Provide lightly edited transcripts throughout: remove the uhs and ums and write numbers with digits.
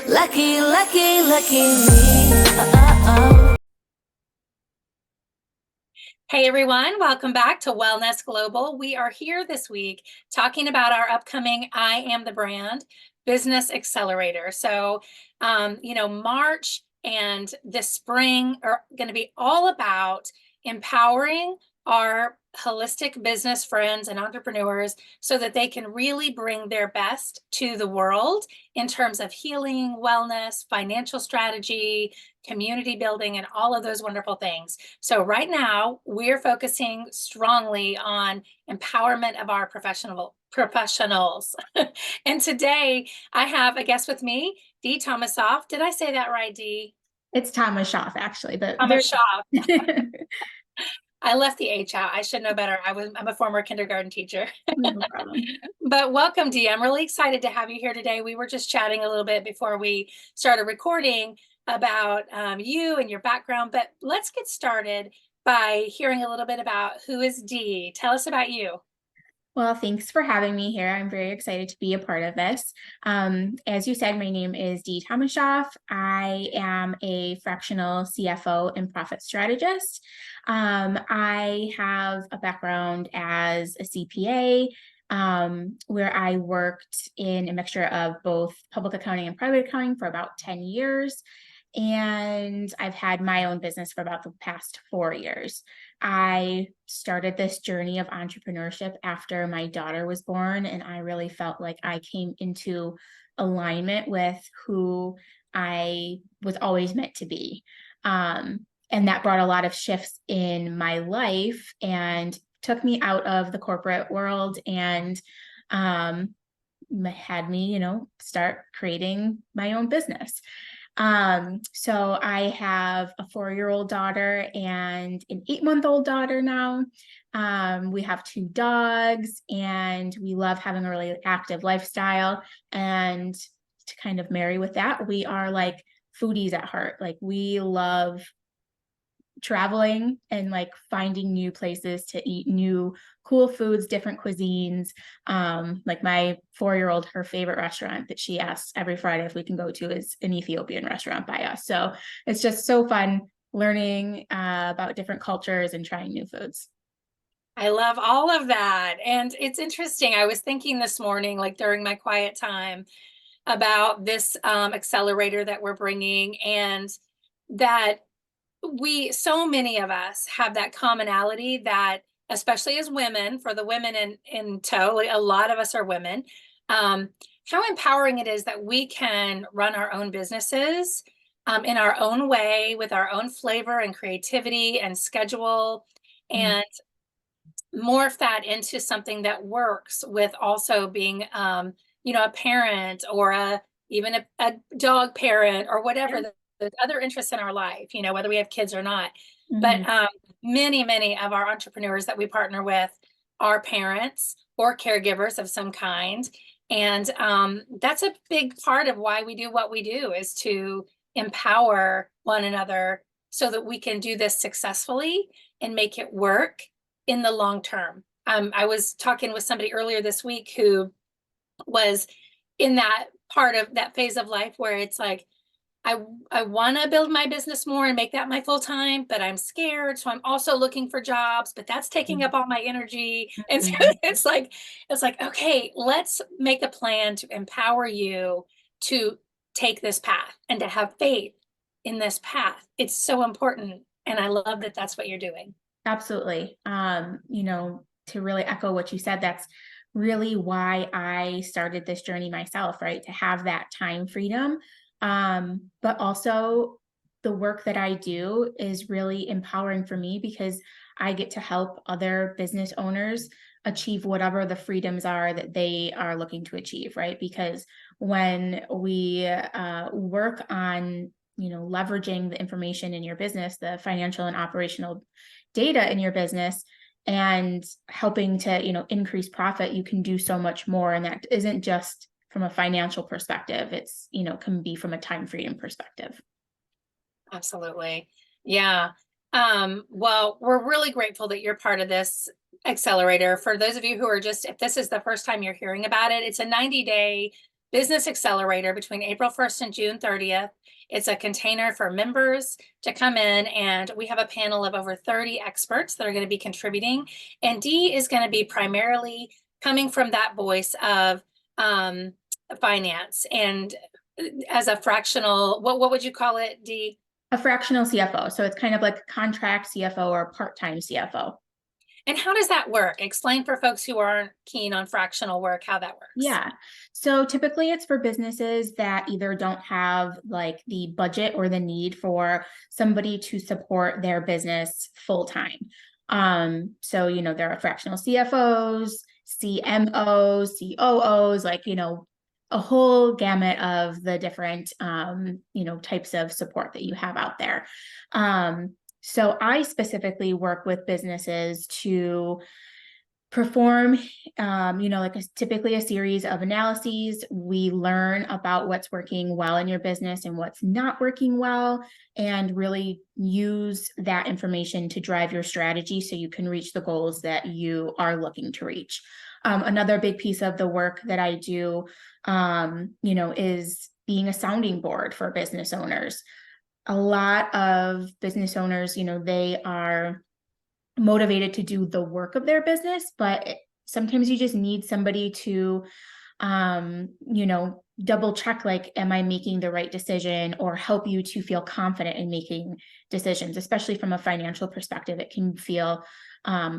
Lucky, lucky, lucky me. Oh. Hey everyone, welcome back to Wellness Global. We are here this week talking about our upcoming I Am the Brand Business Accelerator. March and this spring are going to be all about empowering our holistic business friends and entrepreneurs so that they can really bring their best to the world in terms of healing, wellness, financial strategy, community building, and all of those wonderful things. So right now we're focusing strongly on empowerment of our professionals. And today I have a guest with me, Dee Tomashoff. Did I say that right, Dee? It's Tomashoff, actually, but Tomashoff. I left the H out. I should know better. I'm a former kindergarten teacher. no problem. But welcome, Dee. I'm really excited to have you here today. We were just chatting a little bit before we started recording about you and your background, but let's get started by hearing a little bit about who is Dee. Tell us about you. Well, thanks for having me here. I'm very excited to be a part of this. As you said, my name is Dee Tomashoff. I am a fractional CFO and profit strategist. I have a background as a CPA, where I worked in a mixture of both public accounting and private accounting for about 10 years. And I've had my own business for about the past 4 years. I started this journey of entrepreneurship after my daughter was born, and I really felt like I came into alignment with who I was always meant to be. And that brought a lot of shifts in my life and took me out of the corporate world and had me, start creating my own business. So I have a 4-year-old daughter and an 8-month-old daughter now. We have 2 dogs and we love having a really active lifestyle. And to kind of marry with that, we are like foodies at heart. Like we love traveling and like finding new places to eat new cool foods, different cuisines. Like my 4-year-old, her favorite restaurant that she asks every Friday if we can go to is an Ethiopian restaurant by us. So it's just so fun learning about different cultures and trying new foods. I love all of that. And it's interesting. I was thinking this morning, like during my quiet time, about this accelerator that we're bringing, and that so many of us have that commonality that, especially as women, for the women in tow, a lot of us are women, how empowering it is that we can run our own businesses in our own way with our own flavor and creativity and schedule, and morph that into something that works with also being, a parent or even a dog parent or whatever the other interests in our life, whether we have kids or not. But many of our entrepreneurs that we partner with are parents or caregivers of some kind. And that's a big part of why we do what we do, is to empower one another so that we can do this successfully and make it work in the long term. I was talking with somebody earlier this week who was in that part of that phase of life where it's like, I want to build my business more and make that my full time, but I'm scared. So I'm also looking for jobs, but that's taking up all my energy. And so it's like, okay, let's make a plan to empower you to take this path and to have faith in this path. It's so important. And I love that that's what you're doing. Absolutely. To really echo what you said, that's really why I started this journey myself, right? To have that time freedom. But also the work that I do is really empowering for me because I get to help other business owners achieve whatever the freedoms are that they are looking to achieve, right? Because when we work on, leveraging the information in your business, the financial and operational data in your business, and helping to, increase profit, you can do so much more. And that isn't just from a financial perspective, it's, can be from a time freedom perspective. Absolutely. Yeah. Well, we're really grateful that you're part of this accelerator. For those of you who are if this is the first time you're hearing about it, it's a 90-day Business Accelerator between April 1st and June 30th. It's a container for members to come in, and we have a panel of over 30 experts that are going to be contributing. And Dee is going to be primarily coming from that voice of finance and as a fractional, what would you call it, Dee? A fractional CFO. So it's kind of like a contract CFO or part-time CFO. And how does that work? Explain for folks who aren't keen on fractional work how that works. Yeah. So typically it's for businesses that either don't have like the budget or the need for somebody to support their business full time. So, there are fractional CFOs, CMOs, COOs, like, a whole gamut of the different, types of support that you have out there. So I specifically work with businesses to perform, typically a series of analyses. We learn about what's working well in your business and what's not working well, and really use that information to drive your strategy so you can reach the goals that you are looking to reach. Another big piece of the work that I do, is being a sounding board for business owners. A lot of business owners, they are motivated to do the work of their business, but sometimes you just need somebody to, double check, like, am I making the right decision, or help you to feel confident in making decisions, especially from a financial perspective. It can feel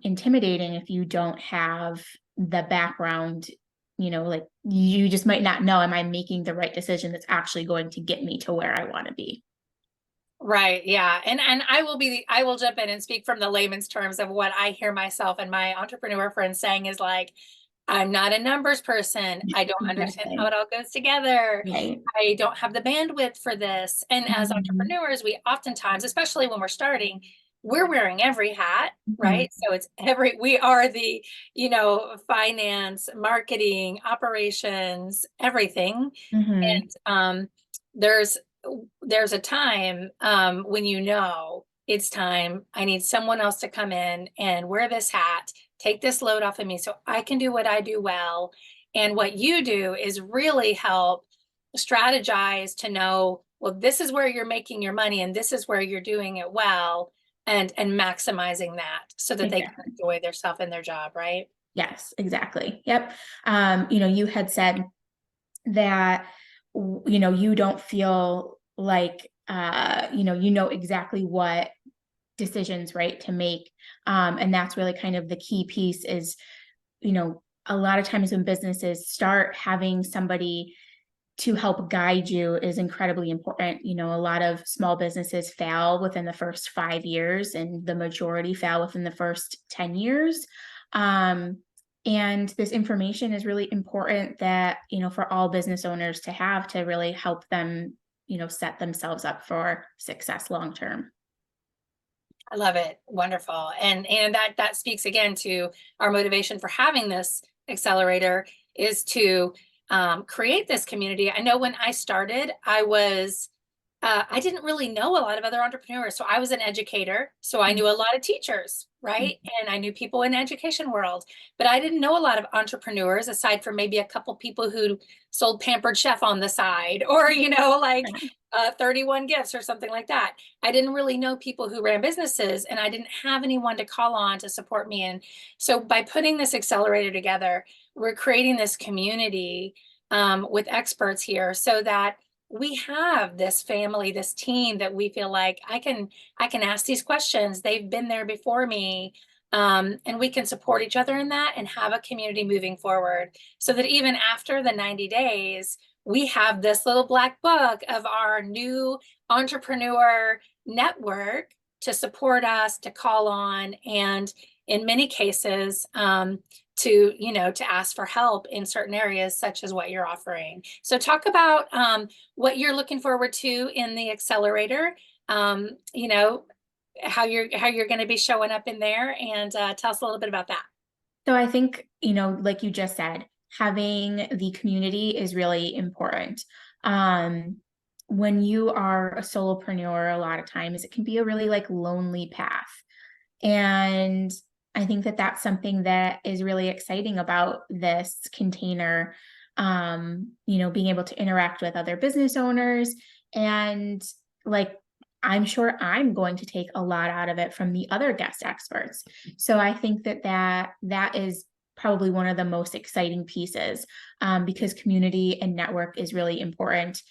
intimidating if you don't have the background, like you just might not know, am I making the right decision that's actually going to get me to where I want to be? Right. Yeah. And I will jump in and speak from the layman's terms of what I hear myself and my entrepreneur friends saying is like, I'm not a numbers person. I don't understand how it all goes together. Right. I don't have the bandwidth for this. And as Mhm. entrepreneurs, we oftentimes, especially when we're starting, we're wearing every hat, Mhm. right? So we are the, finance, marketing, operations, everything. Mhm. And there's there's a time when it's time, I need someone else to come in and wear this hat, take this load off of me so I can do what I do well. And what you do is really help strategize to know, well, this is where you're making your money and this is where you're doing it well, and maximizing that so that they can Exactly. enjoy their self and their job, right? Yes, exactly. Yep. You had said that, you don't feel like, exactly what decisions, right, to make. And that's really kind of the key piece is, a lot of times when businesses start, having somebody to help guide you is incredibly important. A lot of small businesses fail within the first 5 years, and the majority fail within the first 10 years. Um, and this information is really important that, for all business owners to have, to really help them, set themselves up for success long term. I love it. Wonderful. And that speaks again to our motivation for having this accelerator is to create this community. I know when I started, I didn't really know a lot of other entrepreneurs. So I was an educator. So I knew a lot of teachers, right? And I knew people in the education world, but I didn't know a lot of entrepreneurs aside from maybe a couple people who sold Pampered Chef on the side, or, like 31 gifts or something like that. I didn't really know people who ran businesses, and I didn't have anyone to call on to support me. And so by putting this accelerator together, we're creating this community with experts here so that we have this family, this team that we feel like I can ask these questions. They've been there before me. And we can support each other in that and have a community moving forward so that even after the 90 days, we have this little black book of our new entrepreneur network to support us, to call on, and in many cases, to ask for help in certain areas, such as what you're offering. So talk about what you're looking forward to in the accelerator, how you're going to be showing up in there, and tell us a little bit about that. So I think, like you just said, having the community is really important. When you are a solopreneur, a lot of times it can be a really like lonely path. And I think that that's something that is really exciting about this container, being able to interact with other business owners. And like, I'm sure I'm going to take a lot out of it from the other guest experts. So I think that is probably one of the most exciting pieces, because community and network is really important.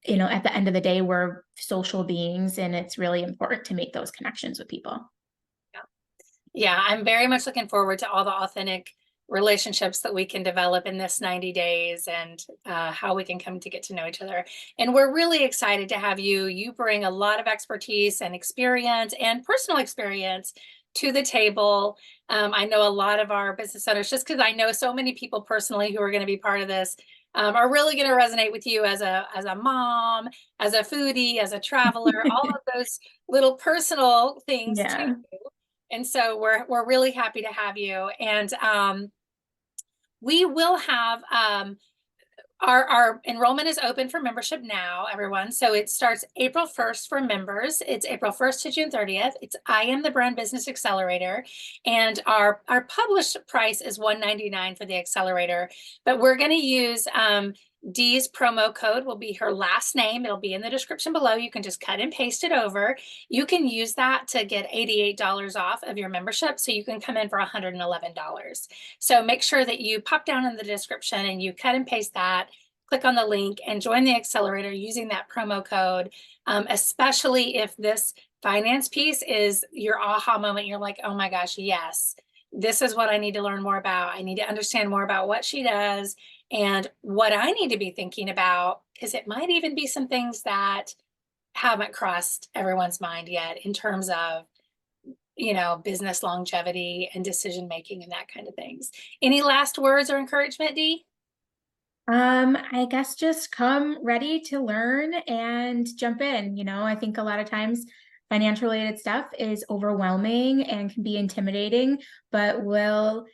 At the end of the day, we're social beings, and it's really important to make those connections with people. Yeah, I'm very much looking forward to all the authentic relationships that we can develop in this 90 days, and how we can come to get to know each other. And we're really excited to have you. You bring a lot of expertise and experience and personal experience to the table. I know a lot of our business owners, just because I know so many people personally who are going to be part of this, are really going to resonate with you as a mom, as a foodie, as a traveler, all of those little personal things Yeah. too. And so we're really happy to have you. And we will have our enrollment is open for membership now, everyone. So it starts April 1st for members. It's April 1st to June 30th. It's I Am the Brand Business Accelerator. And our published price is $199 for the Accelerator. But we're going to use Dee's promo code will be her last name. It'll be in the description below. You can just cut and paste it over. You can use that to get $88 off of your membership. So you can come in for $111. So make sure that you pop down in the description and you cut and paste that, click on the link and join the Accelerator using that promo code, especially if this finance piece is your aha moment. You're like, oh my gosh, yes, this is what I need to learn more about. I need to understand more about what she does and what I need to be thinking about, because it might even be some things that haven't crossed everyone's mind yet in terms of business longevity and decision making and that kind of things. Any last words or encouragement, Dee? I guess just come ready to learn and jump in. I think a lot of times financial related stuff is overwhelming and can be intimidating, but we'll,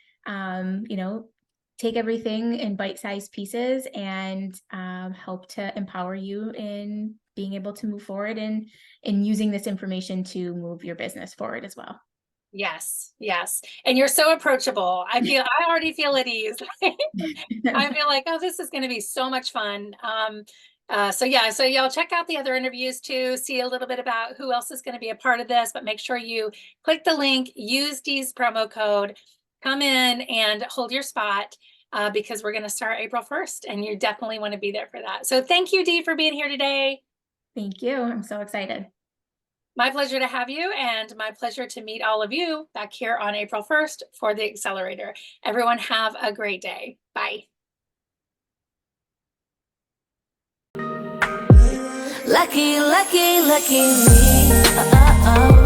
take everything in bite-sized pieces and help to empower you in being able to move forward and in using this information to move your business forward as well. Yes, yes. And you're so approachable. I already feel at ease. I feel like, oh, this is going to be so much fun. So y'all check out the other interviews too, see a little bit about who else is going to be a part of this, but make sure you click the link, use Dee's promo code, come in and hold your spot, because we're going to start April 1st and you definitely want to be there for that. So thank you, Dee, for being here today. Thank you. I'm so excited. My pleasure to have you, and my pleasure to meet all of you back here on April 1st for the Accelerator. Everyone have a great day. Bye. Lucky, lucky, lucky me.